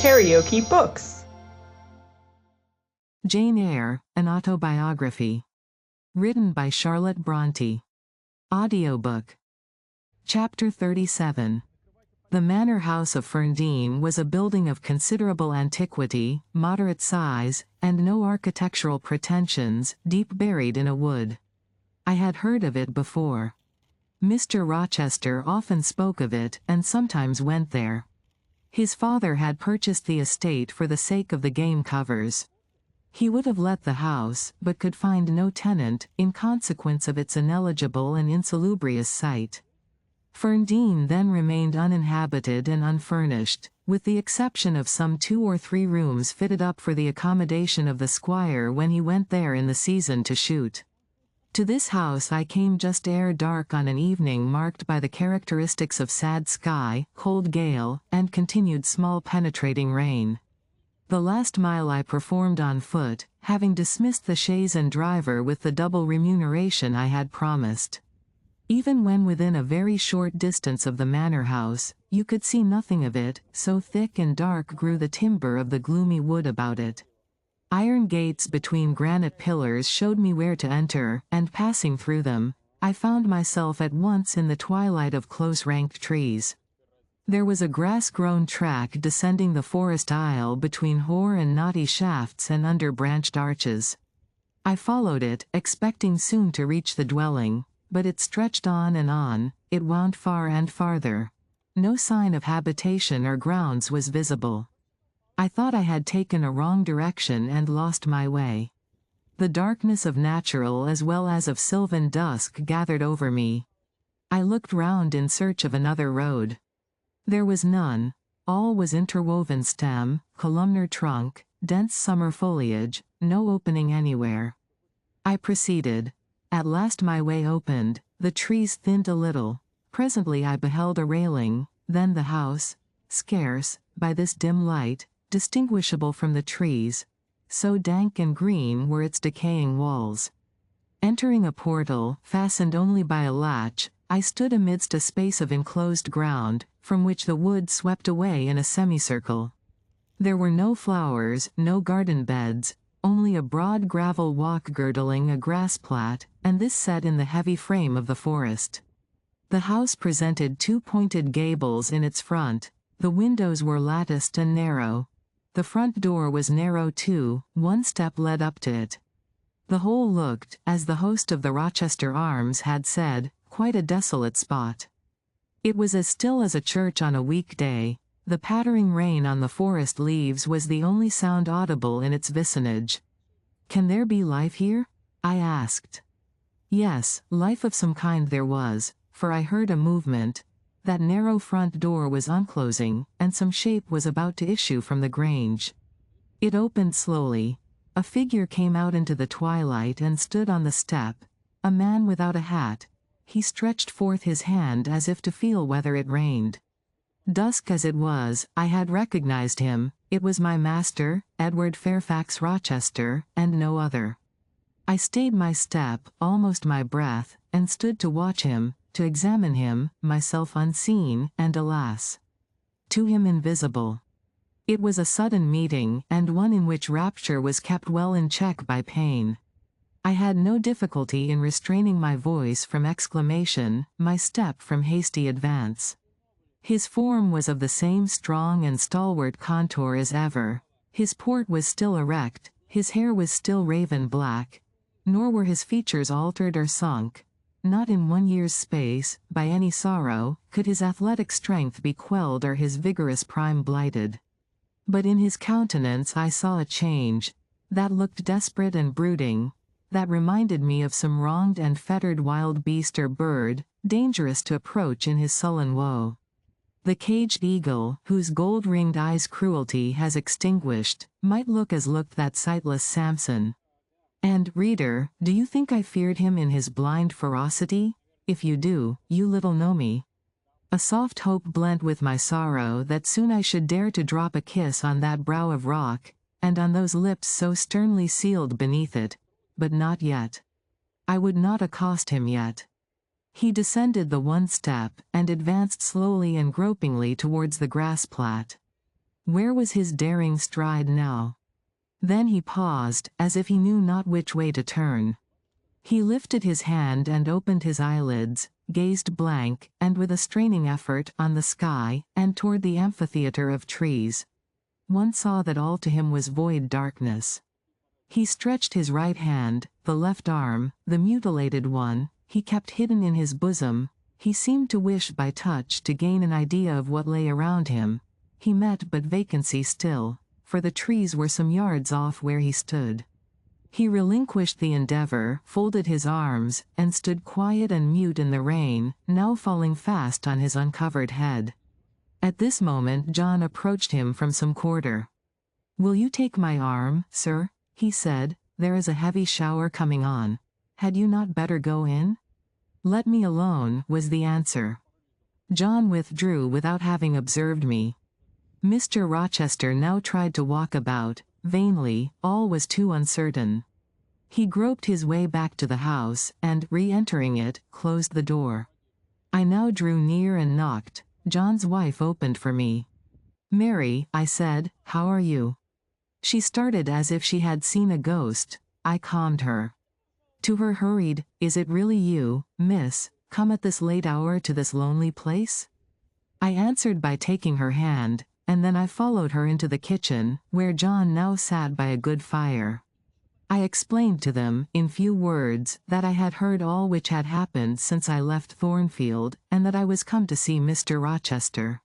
KaraokeBooks. Jane Eyre, an autobiography. Written by Charlotte Brontë. Audiobook. Chapter 37. The manor house of Ferndean was a building of considerable antiquity, moderate size, and no architectural pretensions, deep buried in a wood. I had heard of it before. Mr. Rochester often spoke of it and sometimes went there. His father had purchased the estate for the sake of the game covers. He would have let the house, but could find no tenant, in consequence of its ineligible and insalubrious site. Ferndean then remained uninhabited and unfurnished, with the exception of some 2 or 3 rooms fitted up for the accommodation of the squire when he went there in the season to shoot. To this house I came just ere dark on an evening marked by the characteristics of sad sky, cold gale, and continued small penetrating rain. The last mile I performed on foot, having dismissed the chaise and driver with the double remuneration I had promised. Even when within a very short distance of the manor house, you could see nothing of it, so thick and dark grew the timber of the gloomy wood about it. Iron gates between granite pillars showed me where to enter, and passing through them, I found myself at once in the twilight of close-ranked trees. There was a grass-grown track descending the forest aisle between hoar and knotty shafts and under branched arches. I followed it, expecting soon to reach the dwelling, but it stretched on and on, it wound far and farther. No sign of habitation or grounds was visible. I thought I had taken a wrong direction and lost my way. The darkness of natural as well as of sylvan dusk gathered over me. I looked round in search of another road. There was none. All was interwoven stem, columnar trunk, dense summer foliage, no opening anywhere. I proceeded. At last my way opened, the trees thinned a little. Presently I beheld a railing, then the house, scarce, by this dim light, distinguishable from the trees, so dank and green were its decaying walls. Entering a portal, fastened only by a latch, I stood amidst a space of enclosed ground, from which the wood swept away in a semicircle. There were no flowers, no garden beds, only a broad gravel walk girdling a grass plat, and this set in the heavy frame of the forest. The house presented 2 pointed gables in its front. The windows were latticed and narrow. The front door was narrow too, 1 step led up to it. The whole looked, as the host of the Rochester Arms had said, quite a desolate spot. It was as still as a church on a weekday. The pattering rain on the forest leaves was the only sound audible in its vicinage. "Can there be life here?" I asked. Yes, life of some kind there was, for I heard a movement. That narrow front door was unclosing, and some shape was about to issue from the grange. It opened slowly. A figure came out into the twilight and stood on the step, a man without a hat. He stretched forth his hand as if to feel whether it rained. Dusk as it was, I had recognized him. It was my master, Edward Fairfax Rochester, and no other. I stayed my step, almost my breath, and stood to watch him, to examine him, myself unseen, and alas, to him invisible. It was a sudden meeting, and one in which rapture was kept well in check by pain. I had no difficulty in restraining my voice from exclamation, my step from hasty advance. His form was of the same strong and stalwart contour as ever. His port was still erect, his hair was still raven black, nor were his features altered or sunk. Not in 1 year's space, by any sorrow, could his athletic strength be quelled or his vigorous prime blighted. But in his countenance I saw a change, that looked desperate and brooding, that reminded me of some wronged and fettered wild beast or bird, dangerous to approach in his sullen woe. The caged eagle, whose gold-ringed eyes cruelty has extinguished, might look as looked that sightless Samson. And, reader, do you think I feared him in his blind ferocity? If you do, you little know me. A soft hope blent with my sorrow that soon I should dare to drop a kiss on that brow of rock, and on those lips so sternly sealed beneath it, but not yet. I would not accost him yet. He descended the 1 step, and advanced slowly and gropingly towards the grass plat. Where was his daring stride now? Then he paused, as if he knew not which way to turn. He lifted his hand and opened his eyelids, gazed blank, and with a straining effort, on the sky, and toward the amphitheater of trees. One saw that all to him was void darkness. He stretched his right hand, the left arm, the mutilated one, he kept hidden in his bosom. He seemed to wish by touch to gain an idea of what lay around him. He met but vacancy still, for the trees were some yards off where he stood. He relinquished the endeavor, folded his arms, and stood quiet and mute in the rain, now falling fast on his uncovered head. At this moment John approached him from some quarter. "Will you take my arm, sir?" he said. "There is a heavy shower coming on. Had you not better go in?" "Let me alone," was the answer. John withdrew without having observed me. Mr. Rochester now tried to walk about. Vainly, all was too uncertain. He groped his way back to the house, and, re-entering it, closed the door. I now drew near and knocked. John's wife opened for me. "Mary," I said, "how are you?" She started as if she had seen a ghost. I calmed her. To her hurried, "Is it really you, miss, come at this late hour to this lonely place?" I answered by taking her hand, and then I followed her into the kitchen, where John now sat by a good fire. I explained to them, in few words, that I had heard all which had happened since I left Thornfield, and that I was come to see Mr. Rochester.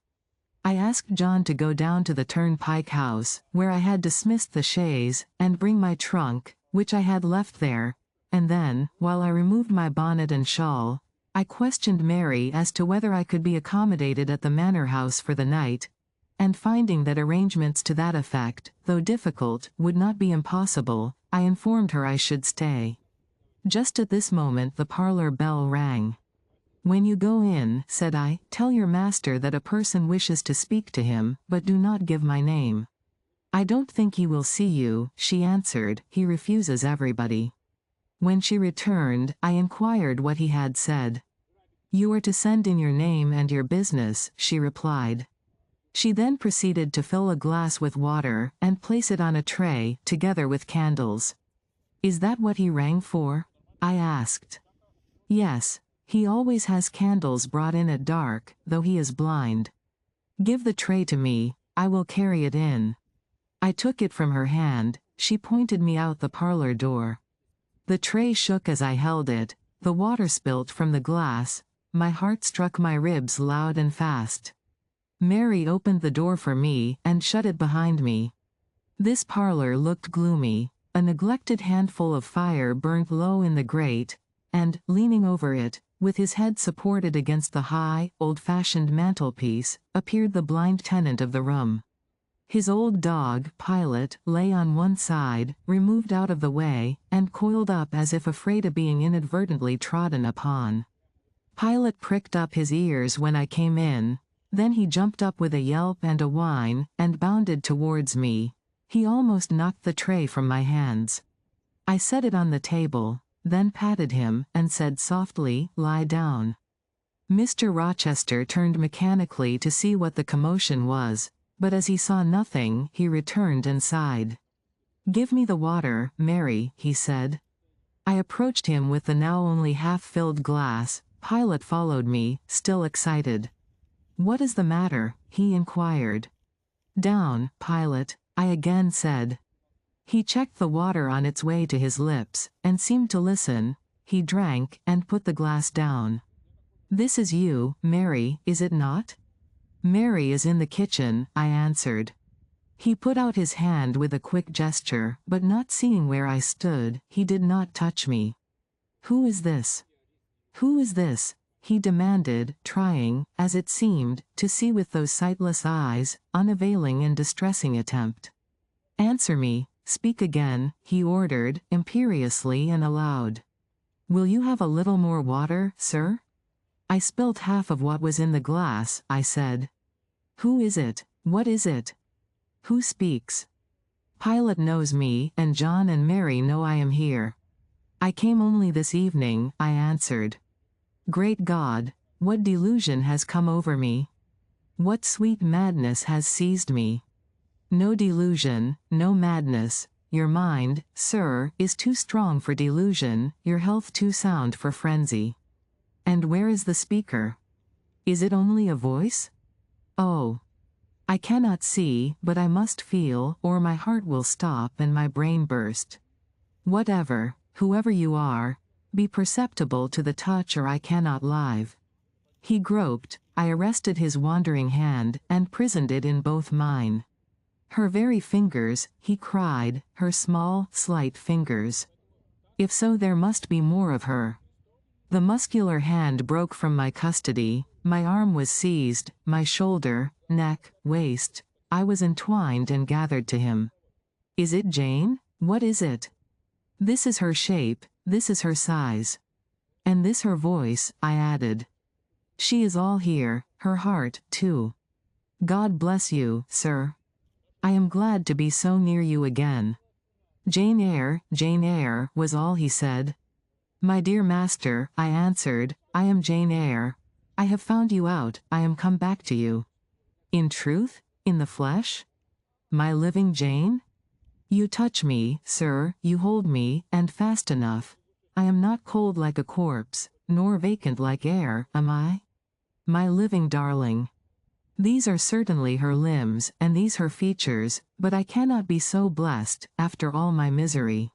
I asked John to go down to the Turnpike House, where I had dismissed the chaise, and bring my trunk, which I had left there, and then, while I removed my bonnet and shawl, I questioned Mary as to whether I could be accommodated at the manor house for the night, and finding that arrangements to that effect, though difficult, would not be impossible, I informed her I should stay. Just at this moment the parlor bell rang. "When you go in," said I, "tell your master that a person wishes to speak to him, but do not give my name." "I don't think he will see you," she answered, "he refuses everybody." When she returned, I inquired what he had said. "You are to send in your name and your business," she replied. She then proceeded to fill a glass with water, and place it on a tray, together with candles. "Is that what he rang for?" I asked. "Yes. He always has candles brought in at dark, though he is blind." "Give the tray to me, I will carry it in." I took it from her hand. She pointed me out the parlor door. The tray shook as I held it, the water spilt from the glass, my heart struck my ribs loud and fast. Mary opened the door for me, and shut it behind me. This parlor looked gloomy. A neglected handful of fire burnt low in the grate, and, leaning over it, with his head supported against the high, old-fashioned mantelpiece, appeared the blind tenant of the room. His old dog, Pilot, lay on one side, removed out of the way, and coiled up as if afraid of being inadvertently trodden upon. Pilot pricked up his ears when I came in. Then he jumped up with a yelp and a whine, and bounded towards me. He almost knocked the tray from my hands. I set it on the table, then patted him, and said softly, "Lie down." Mr. Rochester turned mechanically to see what the commotion was, but as he saw nothing, he returned and sighed. "Give me the water, Mary," he said. I approached him with the now only half-filled glass. Pilot followed me, still excited. "What is the matter?" he inquired. "Down, Pilot," I again said. He checked the water on its way to his lips, and seemed to listen. He drank, and put the glass down. "This is you, Mary, is it not?" "Mary is in the kitchen," I answered. He put out his hand with a quick gesture, but not seeing where I stood, he did not touch me. "Who is this? Who is this?" he demanded, trying, as it seemed, to see with those sightless eyes, unavailing and distressing attempt. "Answer me, speak again," he ordered, imperiously and aloud. "Will you have a little more water, sir?" "I spilt half of what was in the glass," I said. "Who is it? What is it? Who speaks?" "Pilot knows me, and John and Mary know I am here." "I came only this evening," I answered. Great God! What delusion has come over me? What sweet madness has seized me? No delusion, no madness. Your mind, sir, is too strong for delusion, your health too sound for frenzy. And where is the speaker? Is it only a voice? Oh. I cannot see, but I must feel, or my heart will stop and my brain burst. Whatever, whoever you are, be perceptible to the touch or I cannot live. He groped, I arrested his wandering hand, and prisoned it in both mine. Her very fingers, he cried, her small, slight fingers. If so, there must be more of her. The muscular hand broke from my custody, my arm was seized, my shoulder, neck, waist, I was entwined and gathered to him. Is it Jane? What is it? This is her shape, this is her size. And this her voice, I added. She is all here, her heart, too. God bless you, sir. I am glad to be so near you again. Jane Eyre, was all he said. My dear master, I answered, I am Jane Eyre. I have found you out, I am come back to you. In truth? In the flesh? My living Jane? You touch me, sir, you hold me, and fast enough. I am not cold like a corpse, nor vacant like air, am I? My living darling. These are certainly her limbs, and these her features, but I cannot be so blessed, after all my misery.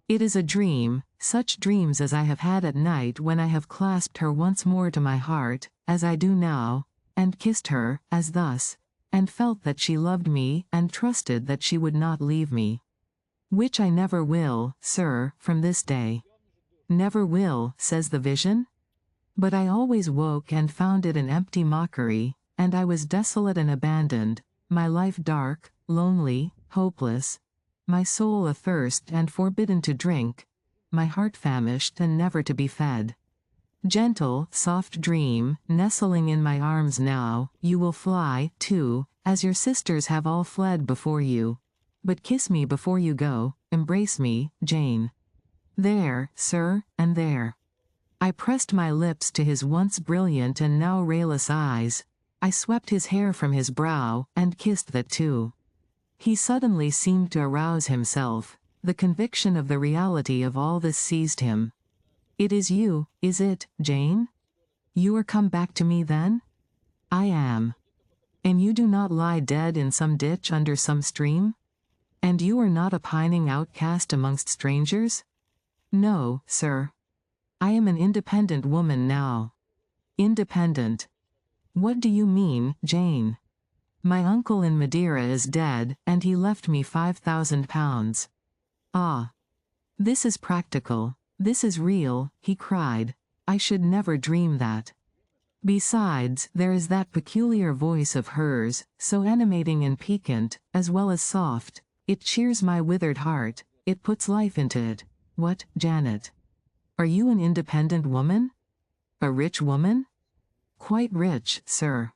It is a dream, such dreams as I have had at night when I have clasped her once more to my heart, as I do now, and kissed her, as thus, and felt that she loved me, and trusted that she would not leave me. Which I never will, sir, from this day. Never will, says the vision? But I always woke and found it an empty mockery, and I was desolate and abandoned, my life dark, lonely, hopeless, my soul athirst and forbidden to drink, my heart famished and never to be fed. Gentle, soft dream, nestling in my arms now, you will fly, too, as your sisters have all fled before you. But kiss me before you go, embrace me, Jane. There, sir, and there. I pressed my lips to his once brilliant and now rayless eyes, I swept his hair from his brow, and kissed that too. He suddenly seemed to arouse himself, the conviction of the reality of all this seized him. It is you, is it, Jane? You are come back to me then? I am. And you do not lie dead in some ditch under some stream? And you are not a pining outcast amongst strangers? No, sir. I am an independent woman now. Independent. What do you mean, Jane? My uncle in Madeira is dead, and he left me £5,000. Ah. This is practical, this is real, he cried. I should never dream that. Besides, there is that peculiar voice of hers, so animating and piquant, as well as soft. It cheers my withered heart, it puts life into it. What, Janet? Are you an independent woman? A rich woman? Quite rich, sir.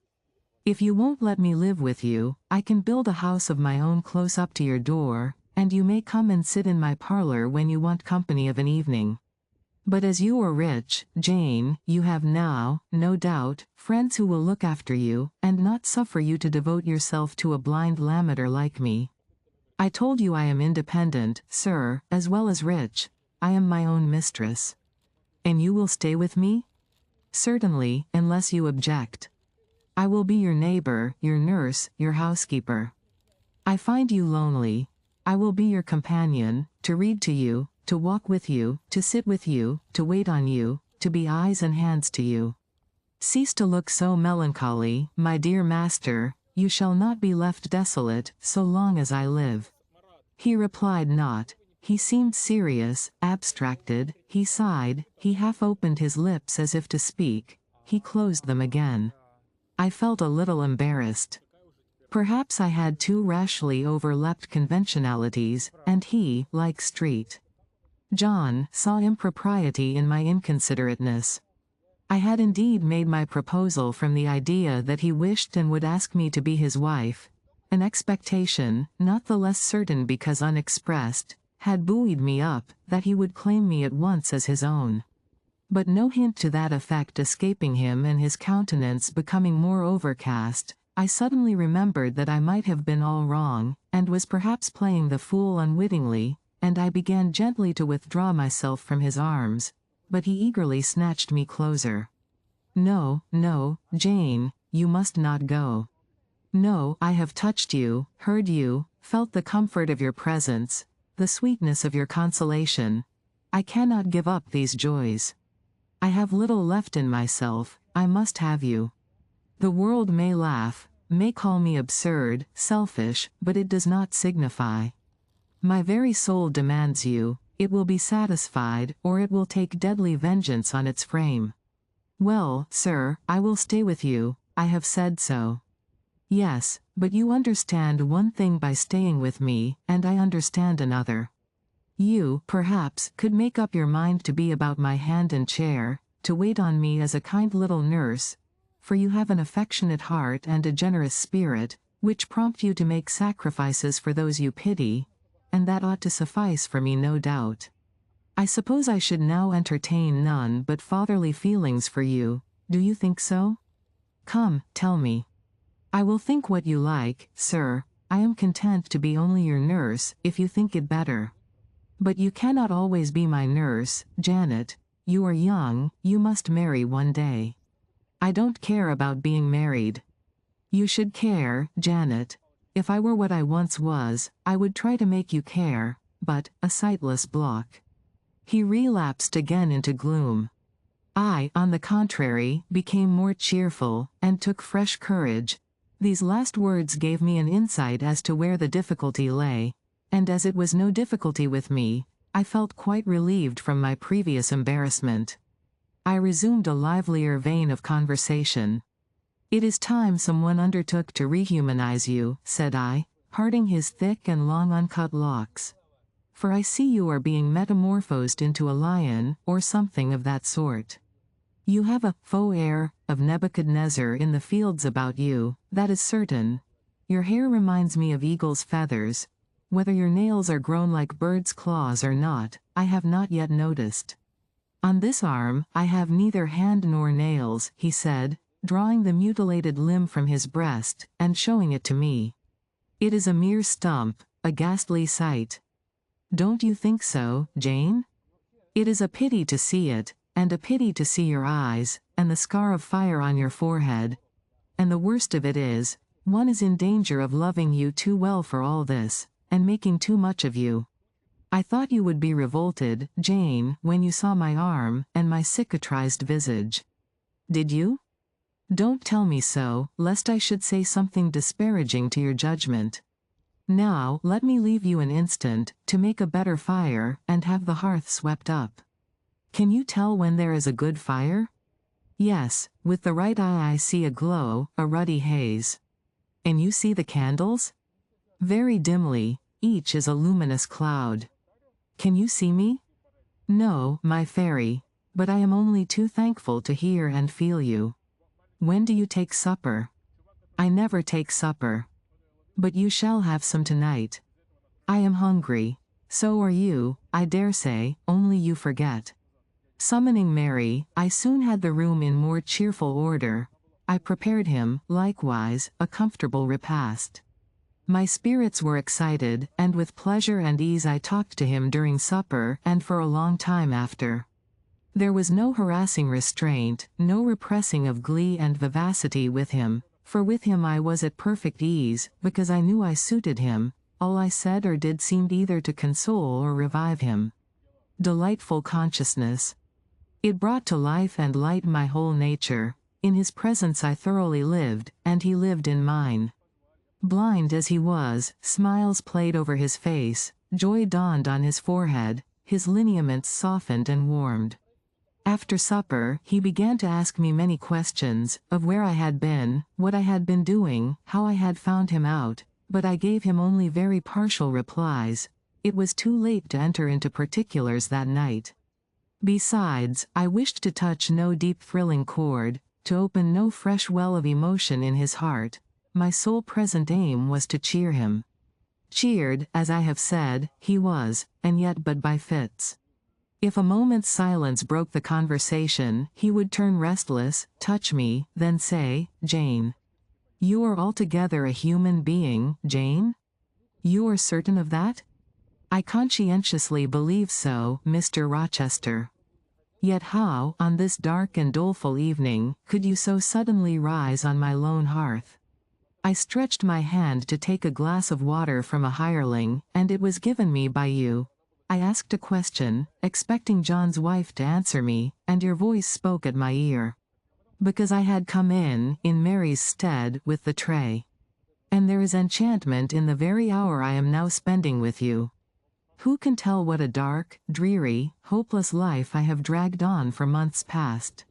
If you won't let me live with you, I can build a house of my own close up to your door, and you may come and sit in my parlor when you want company of an evening. But as you are rich, Jane, you have now, no doubt, friends who will look after you, and not suffer you to devote yourself to a blind lamenter like me. I told you I am independent, sir, as well as rich. I am my own mistress. And you will stay with me? Certainly, unless you object. I will be your neighbor, your nurse, your housekeeper. I find you lonely. I will be your companion, to read to you, to walk with you, to sit with you, to wait on you, to be eyes and hands to you. Cease to look so melancholy, my dear master, you shall not be left desolate, so long as I live. He replied not. He seemed serious, abstracted, he sighed, he half opened his lips as if to speak, he closed them again. I felt a little embarrassed. Perhaps I had too rashly overleapt conventionalities, and he, like Street John, saw impropriety in my inconsiderateness. I had indeed made my proposal from the idea that he wished and would ask me to be his wife. An expectation, not the less certain because unexpressed, had buoyed me up, that he would claim me at once as his own. But no hint to that effect escaping him and his countenance becoming more overcast, I suddenly remembered that I might have been all wrong, and was perhaps playing the fool unwittingly, and I began gently to withdraw myself from his arms, but he eagerly snatched me closer. "No, no, Jane, you must not go. No, I have touched you, heard you, felt the comfort of your presence, the sweetness of your consolation. I cannot give up these joys. I have little left in myself, I must have you. The world may laugh, may call me absurd, selfish, but it does not signify. My very soul demands you, it will be satisfied, or it will take deadly vengeance on its frame. Well, sir, I will stay with you, I have said so. Yes, but you understand one thing by staying with me, and I understand another. You, perhaps, could make up your mind to be about my hand and chair, to wait on me as a kind little nurse, for you have an affectionate heart and a generous spirit, which prompt you to make sacrifices for those you pity, and that ought to suffice for me, no doubt. I suppose I should now entertain none but fatherly feelings for you, do you think so? Come, tell me. I will think what you like, sir. I am content to be only your nurse, if you think it better. But you cannot always be my nurse, Janet. You are young, you must marry one day. I don't care about being married. You should care, Janet. If I were what I once was, I would try to make you care, but, a sightless block. He relapsed again into gloom. I, on the contrary, became more cheerful, and took fresh courage. These last words gave me an insight as to where the difficulty lay, and as it was no difficulty with me, I felt quite relieved from my previous embarrassment. I resumed a livelier vein of conversation. "It is time someone undertook to rehumanize you," said I, parting his thick and long uncut locks. "For I see you are being metamorphosed into a lion, or something of that sort. You have a faux air of Nebuchadnezzar in the fields about you, that is certain. Your hair reminds me of eagle's feathers. Whether your nails are grown like bird's claws or not, I have not yet noticed. On this arm, I have neither hand nor nails," he said, drawing the mutilated limb from his breast, and showing it to me. "It is a mere stump, a ghastly sight. Don't you think so, Jane? It is a pity to see it, and a pity to see your eyes, and the scar of fire on your forehead. And the worst of it is, one is in danger of loving you too well for all this, and making too much of you. I thought you would be revolted, Jane, when you saw my arm, and my cicatrized visage. Did you? Don't tell me so, lest I should say something disparaging to your judgment. Now, let me leave you an instant, to make a better fire, and have the hearth swept up. Can you tell when there is a good fire? Yes, with the right eye I see a glow, a ruddy haze. And you see the candles? Very dimly, each is a luminous cloud. Can you see me? No, my fairy, but I am only too thankful to hear and feel you. When do you take supper? I never take supper. But you shall have some tonight. I am hungry. So are you, I dare say, only you forget. Summoning Mary, I soon had the room in more cheerful order. I prepared him, likewise, a comfortable repast. My spirits were excited, and with pleasure and ease I talked to him during supper and for a long time after. There was no harassing restraint, no repressing of glee and vivacity with him, for with him I was at perfect ease, because I knew I suited him. All I said or did seemed either to console or revive him. Delightful consciousness. It brought to life and light my whole nature. In his presence I thoroughly lived, and he lived in mine. Blind as he was, smiles played over his face, joy dawned on his forehead, his lineaments softened and warmed. After supper, he began to ask me many questions, of where I had been, what I had been doing, how I had found him out, but I gave him only very partial replies. It was too late to enter into particulars that night. Besides, I wished to touch no deep thrilling chord, to open no fresh well of emotion in his heart. My sole present aim was to cheer him. Cheered, as I have said, he was, and yet but by fits. If a moment's silence broke the conversation, he would turn restless, touch me, then say, "Jane, You are altogether a human being, Jane? You are certain of that? I conscientiously believe so, Mr. Rochester. Yet how, on this dark and doleful evening, could you so suddenly rise on my lone hearth? I stretched my hand to take a glass of water from a hireling, and it was given me by you. I asked a question, expecting John's wife to answer me, and your voice spoke at my ear. Because I had come in Mary's stead, with the tray. And there is enchantment in the very hour I am now spending with you. Who can tell what a dark, dreary, hopeless life I have dragged on for months past?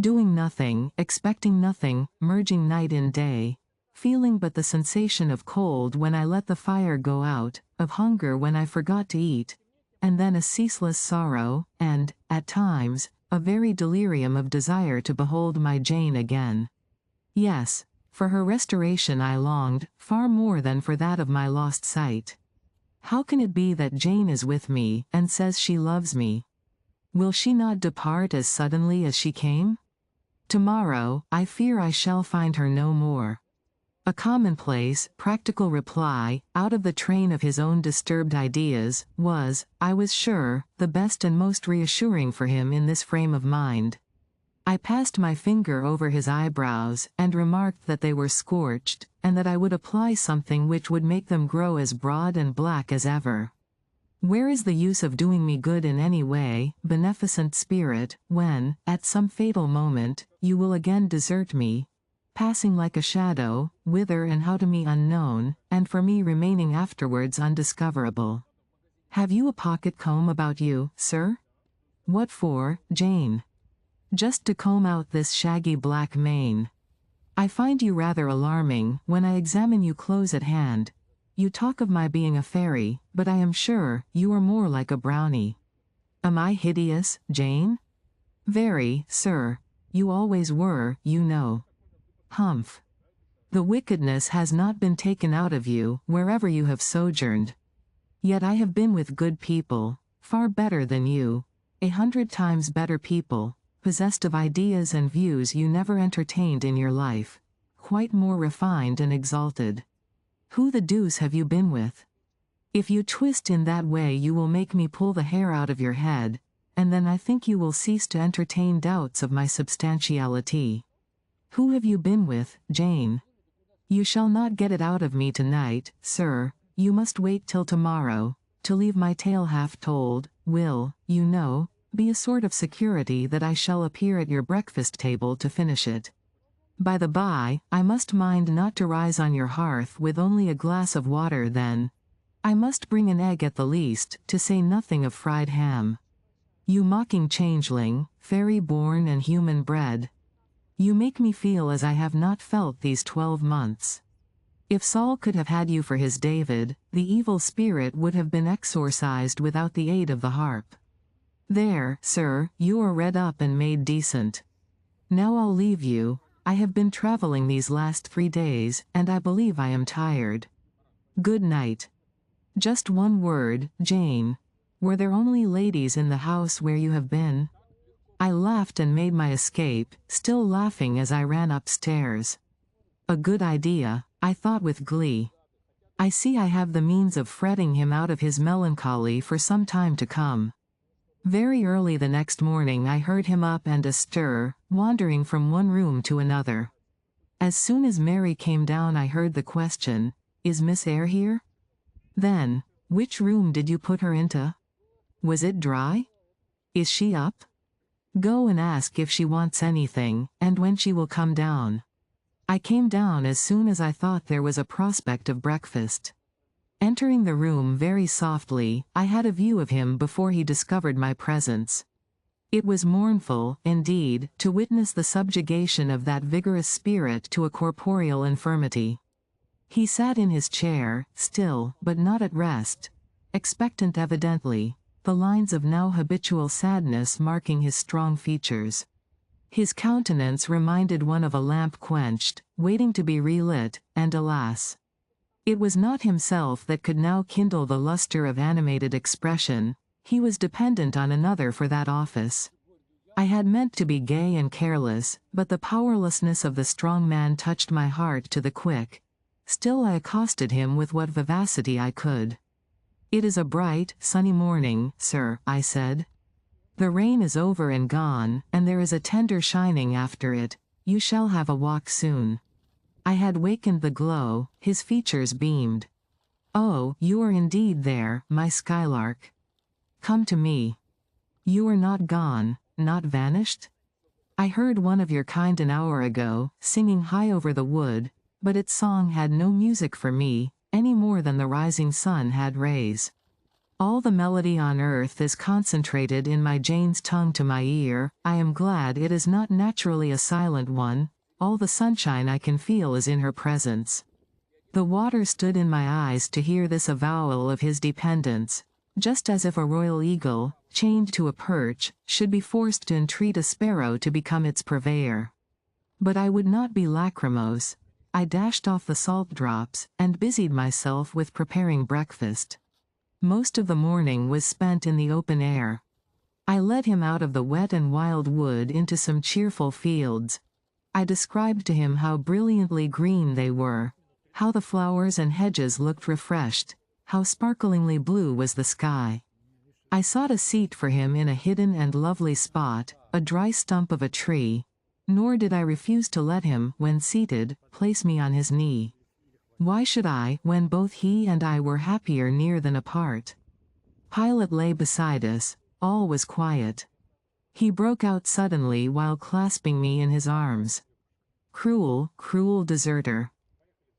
Doing nothing, expecting nothing, merging night in day, feeling but the sensation of cold when I let the fire go out, of hunger when I forgot to eat, and then a ceaseless sorrow, and, at times, a very delirium of desire to behold my Jane again. Yes, for her restoration I longed, far more than for that of my lost sight. How can it be that Jane is with me, and says she loves me? Will she not depart as suddenly as she came? Tomorrow, I fear I shall find her no more. A commonplace, practical reply, out of the train of his own disturbed ideas, was, I was sure, the best and most reassuring for him in this frame of mind. I passed my finger over his eyebrows, and remarked that they were scorched, and that I would apply something which would make them grow as broad and black as ever. Where is the use of doing me good in any way, beneficent spirit, when, at some fatal moment, you will again desert me, passing like a shadow, whither and how to me unknown, and for me remaining afterwards undiscoverable? Have you a pocket-comb about you, sir? What for, Jane? Just to comb out this shaggy black mane. I find you rather alarming, when I examine you close at hand. You talk of my being a fairy, but I am sure, you are more like a brownie. Am I hideous, Jane? Very, sir. You always were, you know. Humph. The wickedness has not been taken out of you, wherever you have sojourned. Yet I have been with good people, far better than you, 100 times better people, possessed of ideas and views you never entertained in your life, quite more refined and exalted. Who the deuce have you been with? If you twist in that way you will make me pull the hair out of your head, and then I think you will cease to entertain doubts of my substantiality. Who have you been with, Jane? You shall not get it out of me tonight, sir. You must wait till tomorrow. To leave my tale half told, will, you know, be a sort of security that I shall appear at your breakfast table to finish it. By the by, I must mind not to rise on your hearth with only a glass of water then. I must bring an egg at the least, to say nothing of fried ham. You mocking changeling, fairy-born and human-bred. You make me feel as I have not felt these 12 months. If Saul could have had you for his David, the evil spirit would have been exorcised without the aid of the harp. There, sir, you are redd up and made decent. Now I'll leave you. I have been traveling these last 3 days, and I believe I am tired. Good night. Just one word, Jane. Were there only ladies in the house where you have been? I laughed and made my escape, still laughing as I ran upstairs. A good idea, I thought with glee. I see I have the means of fretting him out of his melancholy for some time to come. Very early the next morning I heard him up and astir, wandering from one room to another. As soon as Mary came down I heard the question, "Is Miss Eyre here?" Then, "Which room did you put her into? Was it dry? Is she up? Go and ask if she wants anything, and when she will come down." I came down as soon as I thought there was a prospect of breakfast. Entering the room very softly, I had a view of him before he discovered my presence. It was mournful, indeed, to witness the subjugation of that vigorous spirit to a corporeal infirmity. He sat in his chair, still, but not at rest, expectant evidently, the lines of now habitual sadness marking his strong features. His countenance reminded one of a lamp quenched, waiting to be relit, and alas! It was not himself that could now kindle the luster of animated expression, he was dependent on another for that office. I had meant to be gay and careless, but the powerlessness of the strong man touched my heart to the quick. Still I accosted him with what vivacity I could. "It is a bright, sunny morning, sir," I said. "The rain is over and gone, and there is a tender shining after it. You shall have a walk soon." I had wakened the glow, his features beamed. "Oh, you are indeed there, my skylark. Come to me. You are not gone, not vanished? I heard one of your kind an hour ago, singing high over the wood, but its song had no music for me, any more than the rising sun had rays. All the melody on earth is concentrated in my Jane's tongue to my ear. I am glad it is not naturally a silent one. All the sunshine I can feel is in her presence." The water stood in my eyes to hear this avowal of his dependence, just as if a royal eagle, chained to a perch, should be forced to entreat a sparrow to become its purveyor. But I would not be lachrymose. I dashed off the salt drops, and busied myself with preparing breakfast. Most of the morning was spent in the open air. I led him out of the wet and wild wood into some cheerful fields. I described to him how brilliantly green they were, how the flowers and hedges looked refreshed, how sparklingly blue was the sky. I sought a seat for him in a hidden and lovely spot, a dry stump of a tree, nor did I refuse to let him, when seated, place me on his knee. Why should I, when both he and I were happier near than apart? Pilate lay beside us. All was quiet. He broke out suddenly while clasping me in his arms. "Cruel, cruel deserter.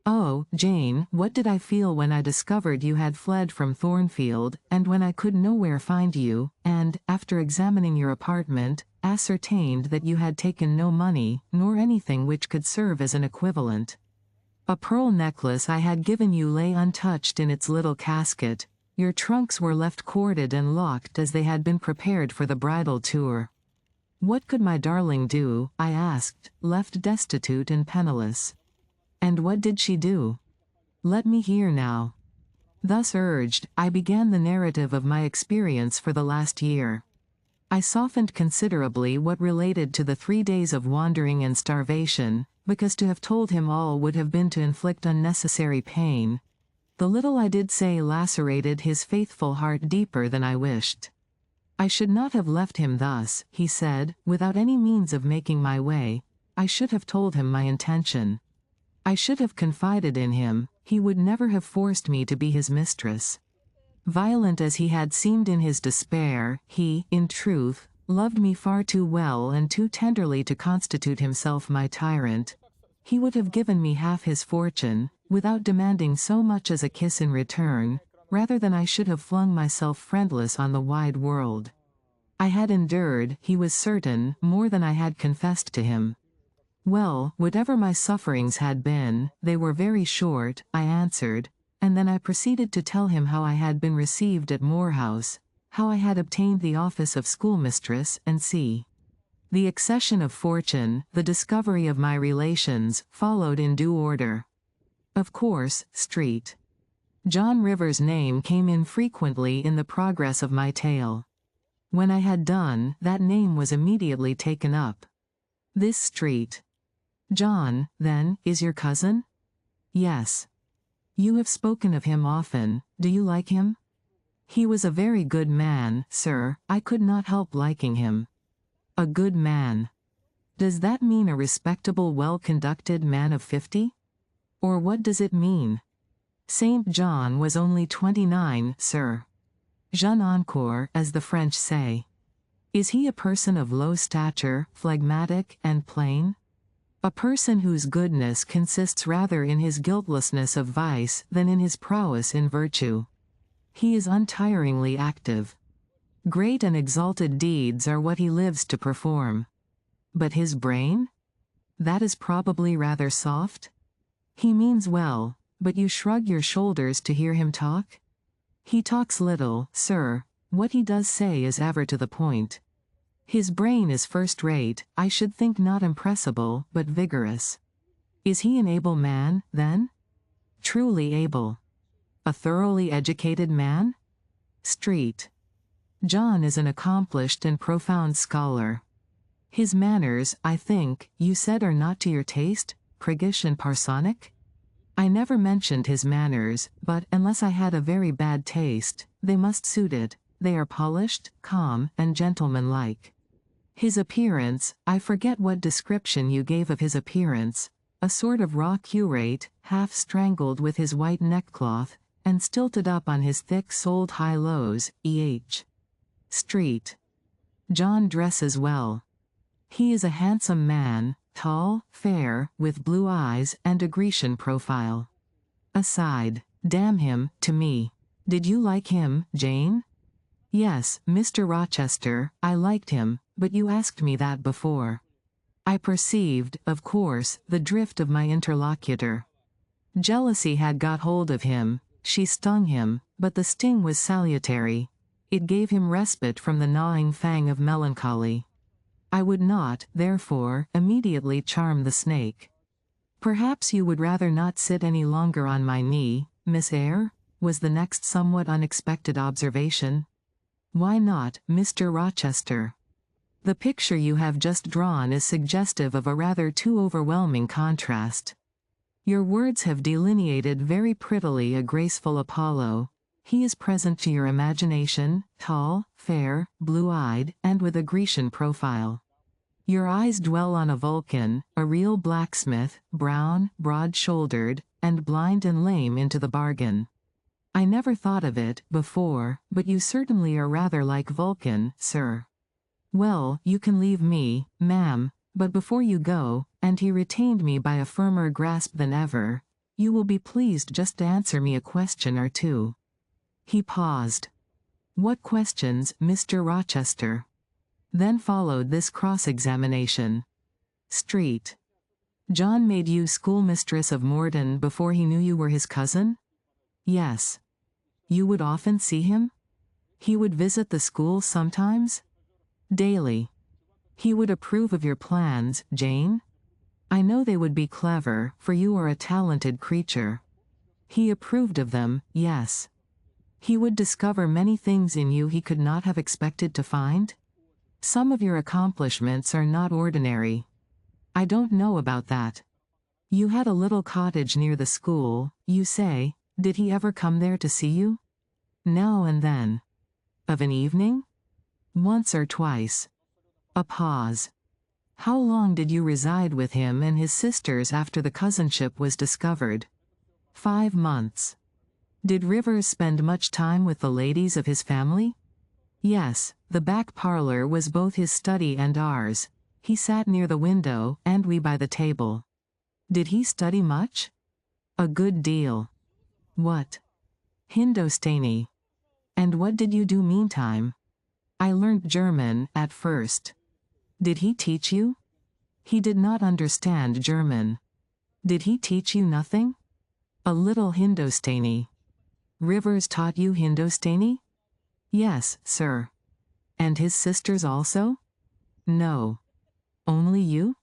Oh, Jane, what did I feel when I discovered you had fled from Thornfield, and when I could nowhere find you, and, after examining your apartment, ascertained that you had taken no money, nor anything which could serve as an equivalent. A pearl necklace I had given you lay untouched in its little casket. Your trunks were left corded and locked as they had been prepared for the bridal tour. What could my darling do, I asked, left destitute and penniless? And what did she do? Let me hear now." Thus urged, I began the narrative of my experience for the last year. I softened considerably what related to the 3 days of wandering and starvation, because to have told him all would have been to inflict unnecessary pain. The little I did say lacerated his faithful heart deeper than I wished. "I should not have left him thus," he said, "without any means of making my way. I should have told him my intention. I should have confided in him. He would never have forced me to be his mistress." Violent as he had seemed in his despair, he, in truth, loved me far too well and too tenderly to constitute himself my tyrant. He would have given me half his fortune, without demanding so much as a kiss in return, rather than I should have flung myself friendless on the wide world. I had endured, he was certain, more than I had confessed to him. "Well, whatever my sufferings had been, they were very short," I answered, and then I proceeded to tell him how I had been received at Moor House, how I had obtained the office of schoolmistress, and the accession of fortune, the discovery of my relations, followed in due order. Of course, Street. John Rivers' name came in frequently in the progress of my tale. When I had done, that name was immediately taken up. "This Street. John, then, is your cousin?" "Yes." "You have spoken of him often. Do you like him?" "He was a very good man, sir. I could not help liking him." "A good man. Does that mean a respectable, well-conducted man of 50? Or what does it mean?" "Saint John was only 29, sir. Jeune encore, as the French say." "Is he a person of low stature, phlegmatic, and plain?" "A person whose goodness consists rather in his guiltlessness of vice than in his prowess in virtue. He is untiringly active. Great and exalted deeds are what he lives to perform." "But his brain? That is probably rather soft?" "He means well, but you shrug your shoulders to hear him talk?" "He talks little, sir. What he does say is ever to the point. His brain is first-rate, I should think not impressible, but vigorous." "Is he an able man, then?" "Truly able." "A thoroughly educated man?" Street. John is an accomplished and profound scholar. His manners, I think, you said are not to your taste, priggish and parsonic? I never mentioned his manners, but, unless I had a very bad taste, they must suit it. They are polished, calm, and gentlemanlike. His appearance, I forget what description you gave of his appearance, a sort of raw curate, half strangled with his white neckcloth, and stilted up on his thick-soled high-lows, E.H. Street. John dresses well. He is a handsome man, tall, fair, with blue eyes and a Grecian profile. Aside, damn him, to me. Did you like him, Jane? Yes, Mr. Rochester, I liked him, but you asked me that before. I perceived, of course, the drift of my interlocutor. Jealousy had got hold of him, she stung him, but the sting was salutary. It gave him respite from the gnawing fang of melancholy. I would not, therefore, immediately charm the snake. Perhaps you would rather not sit any longer on my knee, Miss Eyre? Was the next somewhat unexpected observation. Why not, Mr. Rochester? The picture you have just drawn is suggestive of a rather too overwhelming contrast. Your words have delineated very prettily a graceful Apollo. He is present to your imagination, tall, fair, blue-eyed, and with a Grecian profile. Your eyes dwell on a Vulcan, a real blacksmith, brown, broad-shouldered, and blind and lame into the bargain. I never thought of it before, but you certainly are rather like Vulcan, sir. Well, you can leave me, ma'am, but before you go, and he retained me by a firmer grasp than ever, you will be pleased just to answer me a question or two. He paused. What questions, Mr. Rochester? Then followed this cross-examination. Street. John made you schoolmistress of Morden before he knew you were his cousin? Yes. You would often see him? He would visit the school sometimes? Daily. He would approve of your plans, Jane? I know they would be clever, for you are a talented creature. He approved of them, yes. He would discover many things in you he could not have expected to find? Some of your accomplishments are not ordinary. I don't know about that. You had a little cottage near the school, you say. Did he ever come there to see you? Now and then. Of an evening? Once or twice. A pause. How long did you reside with him and his sisters after the cousinship was discovered? 5 months. Did Rivers spend much time with the ladies of his family? Yes, the back parlor was both his study and ours. He sat near the window, and we by the table. Did he study much? A good deal. What? Hindostani. And what did you do meantime? I learnt German, at first. Did he teach you? He did not understand German. Did he teach you nothing? A little Hindostani. Rivers taught you Hindostani? Yes, sir. And his sisters also? No. Only you?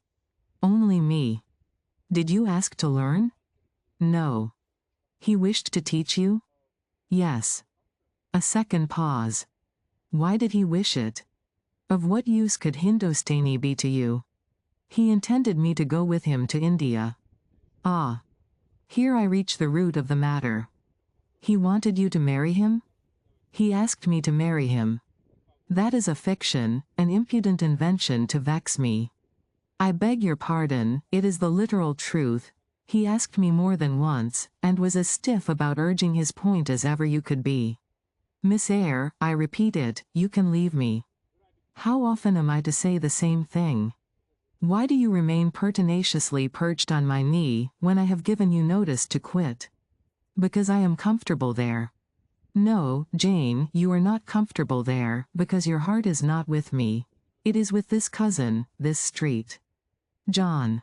Only me. Did you ask to learn? No. He wished to teach you? Yes. A second pause. Why did he wish it? Of what use could Hindostani be to you? He intended me to go with him to India. Ah. Here I reach the root of the matter. He wanted you to marry him? He asked me to marry him. That is a fiction, an impudent invention to vex me. I beg your pardon, it is the literal truth. He asked me more than once, and was as stiff about urging his point as ever you could be. Miss Eyre, I repeat it, you can leave me. How often am I to say the same thing? Why do you remain pertinaciously perched on my knee, when I have given you notice to quit? Because I am comfortable there. No, Jane, you are not comfortable there, because your heart is not with me. It is with this cousin, this street. John.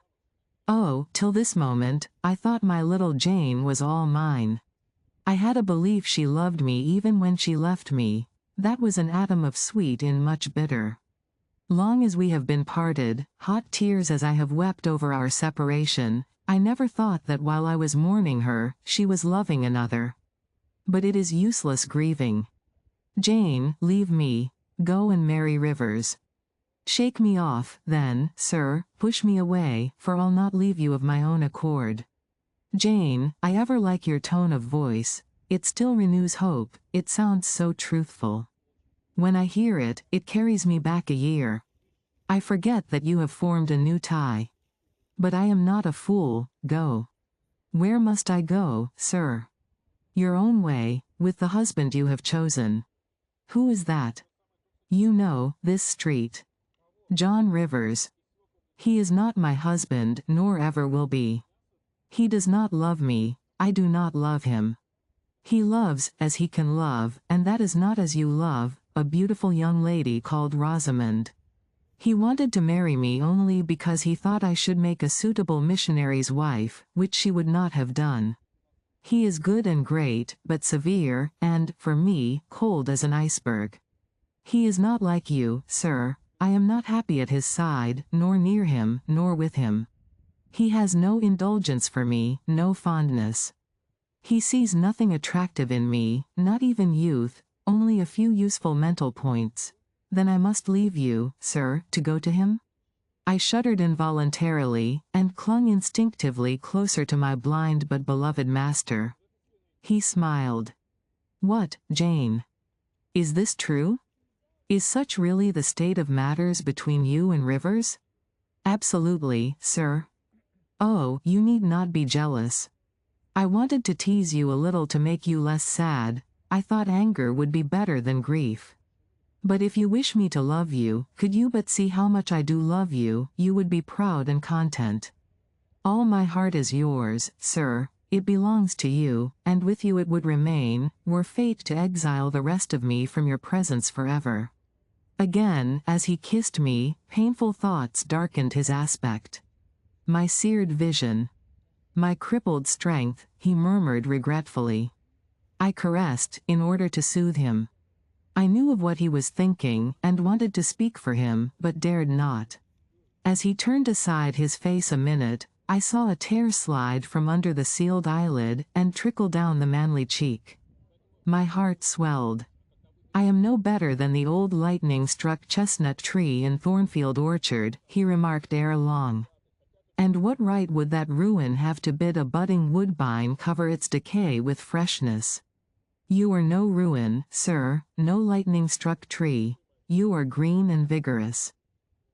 Oh, till this moment, I thought my little Jane was all mine. I had a belief she loved me even when she left me. That was an atom of sweet in much bitter. Long as we have been parted, hot tears as I have wept over our separation, I never thought that while I was mourning her, she was loving another. But it is useless grieving. Jane, leave me. Go and marry Rivers. Shake me off, then, sir, push me away, for I'll not leave you of my own accord. Jane, I ever like your tone of voice, it still renews hope, it sounds so truthful. When I hear it, it carries me back a year. I forget that you have formed a new tie. But I am not a fool, go. Where must I go, sir? Your own way, with the husband you have chosen. Who is that? You know, this street. John Rivers. He is not my husband, nor ever will be. He does not love me, I do not love him. He loves as he can love, and that is not as you love, a beautiful young lady called Rosamond. He wanted to marry me only because he thought I should make a suitable missionary's wife, which she would not have done. He is good and great, but severe, and, for me, cold as an iceberg. He is not like you, sir. I am not happy at his side, nor near him, nor with him. He has no indulgence for me, no fondness. He sees nothing attractive in me, not even youth, only a few useful mental points. Then I must leave you, sir, to go to him? I shuddered involuntarily, and clung instinctively closer to my blind but beloved master. He smiled. What, Jane? Is this true? Is such really the state of matters between you and Rivers? Absolutely, sir. Oh, you need not be jealous. I wanted to tease you a little to make you less sad. I thought anger would be better than grief. But if you wish me to love you, could you but see how much I do love you, you would be proud and content. All my heart is yours, sir, it belongs to you, and with you it would remain, were fate to exile the rest of me from your presence forever. Again, as he kissed me, painful thoughts darkened his aspect. My seared vision. My crippled strength, he murmured regretfully. I caressed, in order to soothe him. I knew of what he was thinking, and wanted to speak for him, but dared not. As he turned aside his face a minute, I saw a tear slide from under the sealed eyelid, and trickle down the manly cheek. My heart swelled. I am no better than the old lightning-struck chestnut tree in Thornfield Orchard, he remarked ere long. And what right would that ruin have to bid a budding woodbine cover its decay with freshness? You are no ruin, sir, no lightning-struck tree. You are green and vigorous.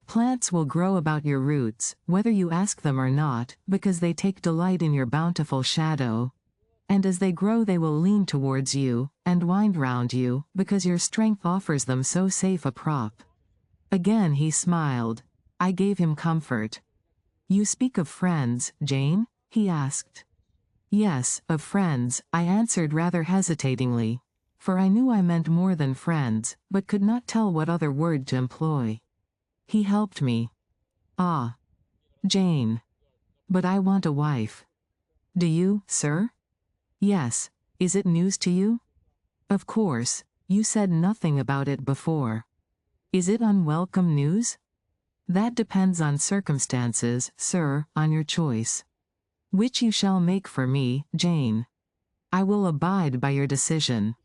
Plants will grow about your roots, whether you ask them or not, because they take delight in your bountiful shadow. And as they grow they will lean towards you, and wind round you, because your strength offers them so safe a prop. Again he smiled. I gave him comfort. You speak of friends, Jane? He asked. Yes, of friends, I answered rather hesitatingly, for I knew I meant more than friends, but could not tell what other word to employ. He helped me. Ah. Jane. But I want a wife. Do you, sir? Yes. Is it news to you? Of course, you said nothing about it before. Is it unwelcome news? That depends on circumstances, sir, on your choice. Which you shall make for me, Jane. I will abide by your decision.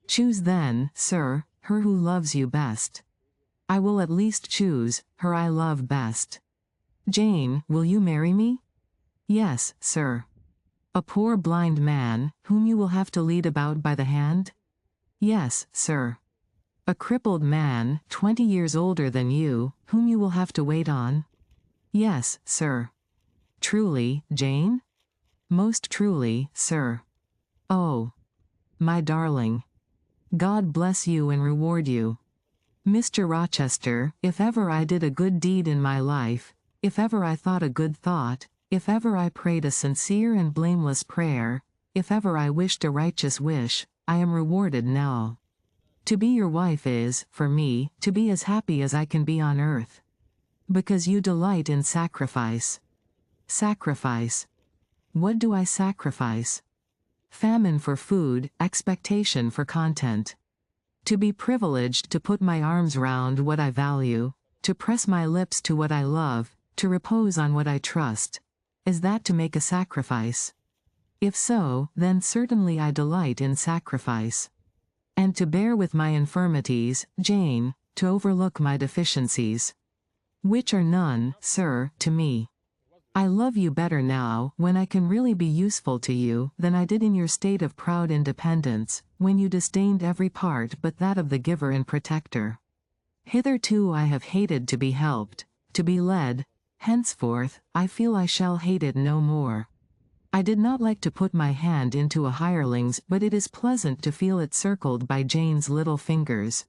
Choose then, sir, her who loves you best. I will at least choose her I love best. Jane, will you marry me? Yes, sir. A poor blind man, whom you will have to lead about by the hand? Yes, sir. A crippled man, 20 years older than you, whom you will have to wait on? Yes, sir. Truly, Jane? Most truly, sir. Oh. My darling. God bless you and reward you. Mr. Rochester, if ever I did a good deed in my life, if ever I thought a good thought, if ever I prayed a sincere and blameless prayer, if ever I wished a righteous wish, I am rewarded now. To be your wife is, for me, to be as happy as I can be on earth. Because you delight in sacrifice. Sacrifice. What do I sacrifice? Famine for food, expectation for content. To be privileged to put my arms round what I value, to press my lips to what I love, to repose on what I trust. Is that to make a sacrifice? If so, then certainly I delight in sacrifice. And to bear with my infirmities, Jane, to overlook my deficiencies. Which are none, sir, to me. I love you better now, when I can really be useful to you, than I did in your state of proud independence, when you disdained every part but that of the giver and protector. Hitherto I have hated to be helped, to be led. Henceforth, I feel I shall hate it no more. I did not like to put my hand into a hireling's, but it is pleasant to feel it circled by Jane's little fingers.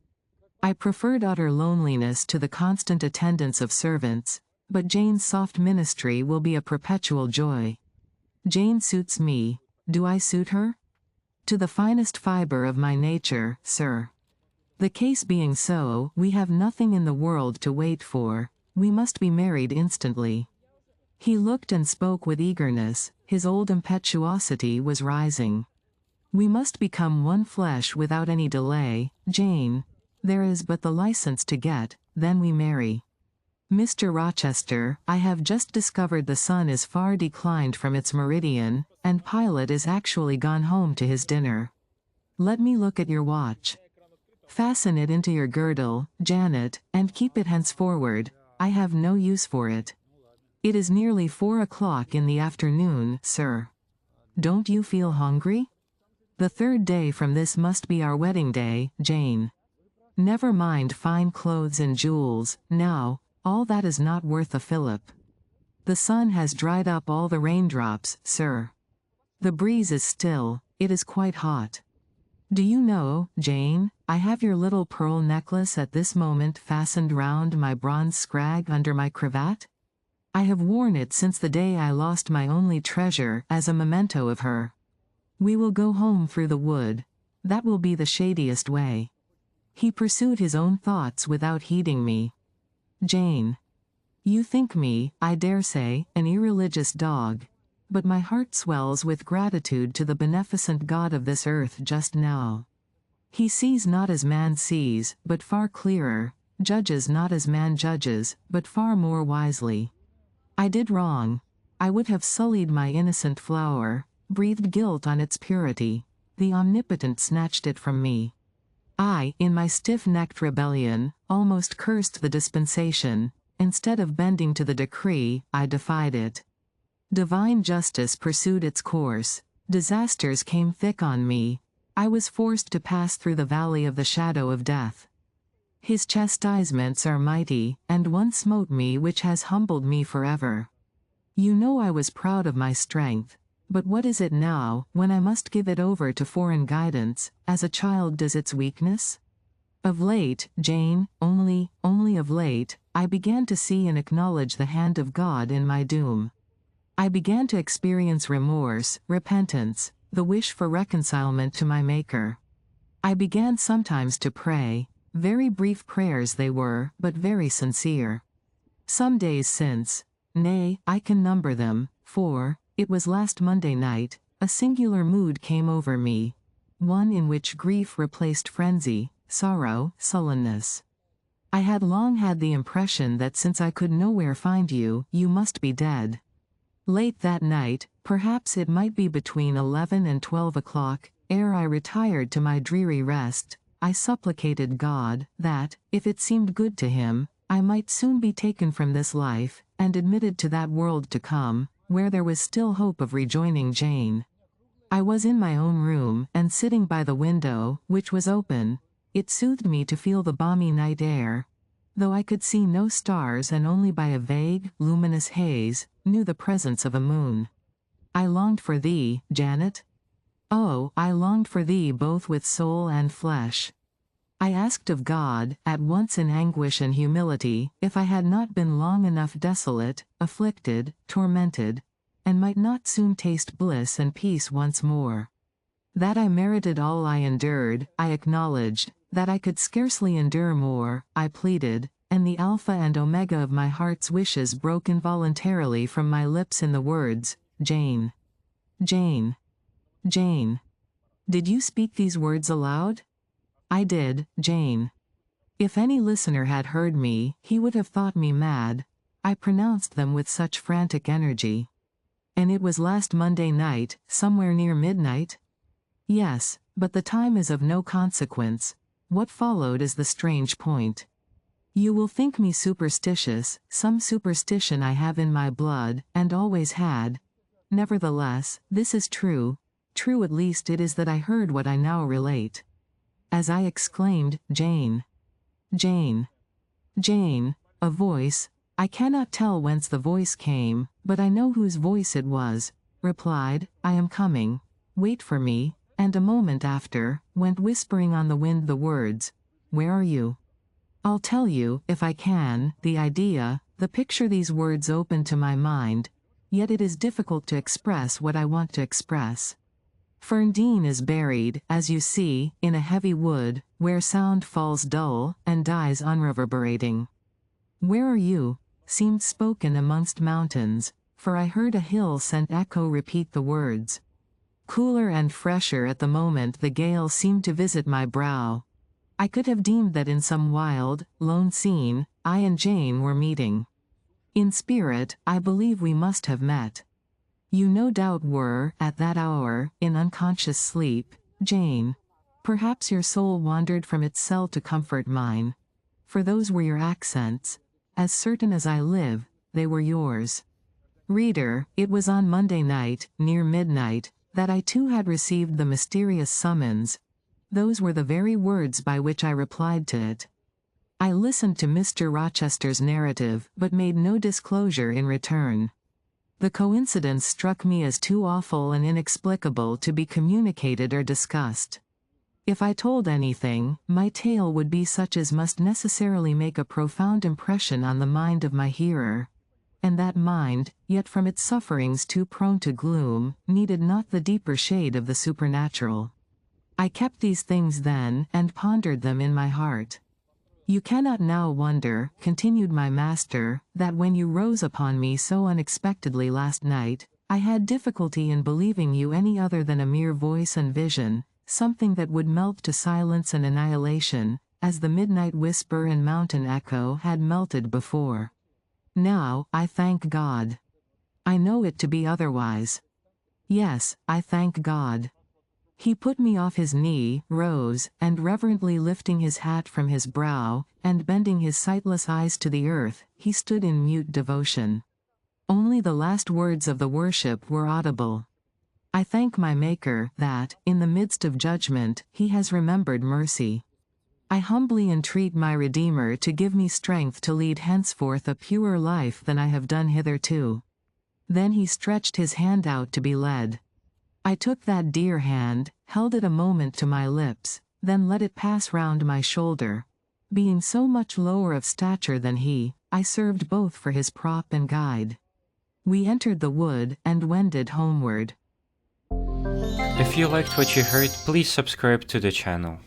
I preferred utter loneliness to the constant attendance of servants, but Jane's soft ministry will be a perpetual joy. Jane suits me. Do I suit her? To the finest fibre of my nature, sir. The case being so, we have nothing in the world to wait for. We must be married instantly. He looked and spoke with eagerness. His old impetuosity was rising. We must become one flesh without any delay, Jane. There is but the license to get, then we marry. Mr. Rochester, I have just discovered the sun is far declined from its meridian, and Pilot is actually gone home to his dinner. Let me look at your watch. Fasten it into your girdle, Janet, and keep it henceforward. I have no use for it. It is nearly 4 o'clock in the afternoon, sir. Don't you feel hungry? The 3rd day from this must be our wedding day, Jane. Never mind fine clothes and jewels, now, all that is not worth a fillip. The sun has dried up all the raindrops, sir. The breeze is still, it is quite hot. Do you know, Jane, I have your little pearl necklace at this moment fastened round my bronze scrag under my cravat? I have worn it since the day I lost my only treasure as a memento of her. We will go home through the wood. That will be the shadiest way. He pursued his own thoughts without heeding me. Jane. You think me, I dare say, an irreligious dog. But my heart swells with gratitude to the beneficent God of this earth just now. He sees not as man sees, but far clearer, judges not as man judges, but far more wisely. I did wrong. I would have sullied my innocent flower, breathed guilt on its purity. The Omnipotent snatched it from me. I, in my stiff-necked rebellion, almost cursed the dispensation. Instead of bending to the decree, I defied it. Divine justice pursued its course. Disasters came thick on me. I was forced to pass through the valley of the shadow of death. His chastisements are mighty, and one smote me which has humbled me forever. You know I was proud of my strength, but what is it now, when I must give it over to foreign guidance, as a child does its weakness? Of late, Jane, only of late, I began to see and acknowledge the hand of God in my doom. I began to experience remorse, repentance, the wish for reconcilement to my Maker. I began sometimes to pray. Very brief prayers they were, but very sincere. Some days since, nay, I can number them, for, it was last Monday night, a singular mood came over me, one in which grief replaced frenzy, sorrow, sullenness. I had long had the impression that since I could nowhere find you, you must be dead. Late that night, perhaps it might be between 11 and 12 o'clock, ere I retired to my dreary rest, I supplicated God, that, if it seemed good to him, I might soon be taken from this life, and admitted to that world to come, where there was still hope of rejoining Jane. I was in my own room, and sitting by the window, which was open. It soothed me to feel the balmy night air. Though I could see no stars and only by a vague, luminous haze, knew the presence of a moon. I longed for thee, Janet. Oh, I longed for thee both with soul and flesh. I asked of God, at once in anguish and humility, if I had not been long enough desolate, afflicted, tormented, and might not soon taste bliss and peace once more. That I merited all I endured, I acknowledged. That I could scarcely endure more, I pleaded, and the alpha and omega of my heart's wishes broke involuntarily from my lips in the words, Jane. Jane. Jane. Did you speak these words aloud? I did, Jane. If any listener had heard me, he would have thought me mad. I pronounced them with such frantic energy. And it was last Monday night, somewhere near midnight? Yes, but the time is of no consequence. What followed is the strange point. You will think me superstitious, some superstition I have in my blood, and always had. Nevertheless, this is true at least it is that I heard what I now relate. As I exclaimed, Jane! Jane! Jane! A voice, I cannot tell whence the voice came, but I know whose voice it was, replied, I am coming, wait for me, and a moment after, went whispering on the wind the words, where are you? I'll tell you, if I can, the idea, the picture these words open to my mind, yet it is difficult to express what I want to express. Ferndean is buried, as you see, in a heavy wood, where sound falls dull, and dies unreverberating. Where are you? Seemed spoken amongst mountains, for I heard a hill-sent echo repeat the words. Cooler and fresher at the moment the gale seemed to visit my brow. I could have deemed that in some wild, lone scene, I and Jane were meeting. In spirit, I believe we must have met. You no doubt were, at that hour, in unconscious sleep, Jane. Perhaps your soul wandered from its cell to comfort mine. For those were your accents. As certain as I live, they were yours. Reader, it was on Monday night, near midnight, that I too had received the mysterious summons. Those were the very words by which I replied to it. I listened to Mr. Rochester's narrative, but made no disclosure in return. The coincidence struck me as too awful and inexplicable to be communicated or discussed. If I told anything, my tale would be such as must necessarily make a profound impression on the mind of my hearer. And that mind, yet from its sufferings too prone to gloom, needed not the deeper shade of the supernatural. I kept these things then, and pondered them in my heart. You cannot now wonder, continued my master, that when you rose upon me so unexpectedly last night, I had difficulty in believing you any other than a mere voice and vision, something that would melt to silence and annihilation, as the midnight whisper and mountain echo had melted before. Now, I thank God. I know it to be otherwise. Yes, I thank God. He put me off his knee, rose, and reverently lifting his hat from his brow, and bending his sightless eyes to the earth, he stood in mute devotion. Only the last words of the worship were audible. I thank my Maker, that, in the midst of judgment, he has remembered mercy. I humbly entreat my Redeemer to give me strength to lead henceforth a purer life than I have done hitherto. Then he stretched his hand out to be led. I took that dear hand, held it a moment to my lips, then let it pass round my shoulder. Being so much lower of stature than he, I served both for his prop and guide. We entered the wood and wended homeward. If you liked what you heard, please subscribe to the channel.